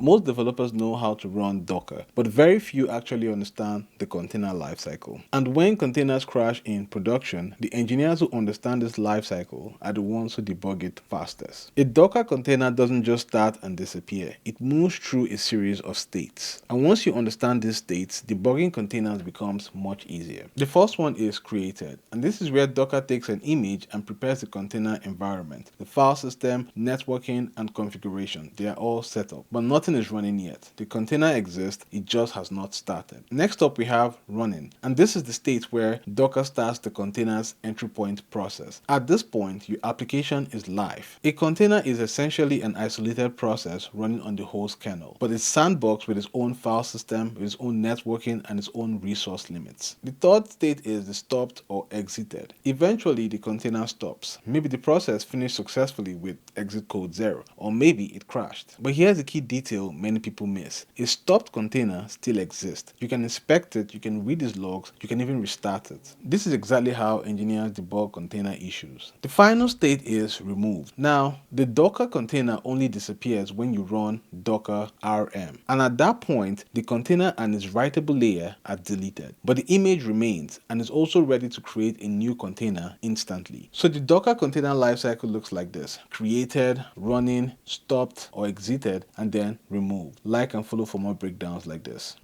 Most developers know how to run Docker, but very few actually understand the container lifecycle. And when containers crash in production, the engineers who understand this lifecycle are the ones who debug it fastest. A Docker container doesn't just start and disappear. It moves through a series of states. And once you understand these states, debugging containers becomes much easier. The first one is created, and this is where Docker takes an image and prepares the container environment. The file system, networking, and configuration, they are all set up, but nothing is running yet. The container exists, it just has not started. Next up we have running, and this is the state where Docker starts the container's entry point process. At this point, your application is live. A container is essentially an isolated process running on the host kernel, but it's sandboxed with its own file system, with its own networking, and its own resource limits. The third state is the stopped or exited. Eventually the container stops. Maybe the process finished successfully with exit code 0, or maybe it crashed. But here's the key detail many people miss. A stopped container still exists. You can inspect it, you can read its logs, you can even restart it. This is exactly how engineers debug container issues. The final state is removed. Now, the Docker container only disappears when you run docker rm, and at that point, the container and its writable layer are deleted. But the image remains and is also ready to create a new container instantly. So the Docker container lifecycle looks like this: created, running, stopped or exited, and then removed. Like and follow for more breakdowns like this.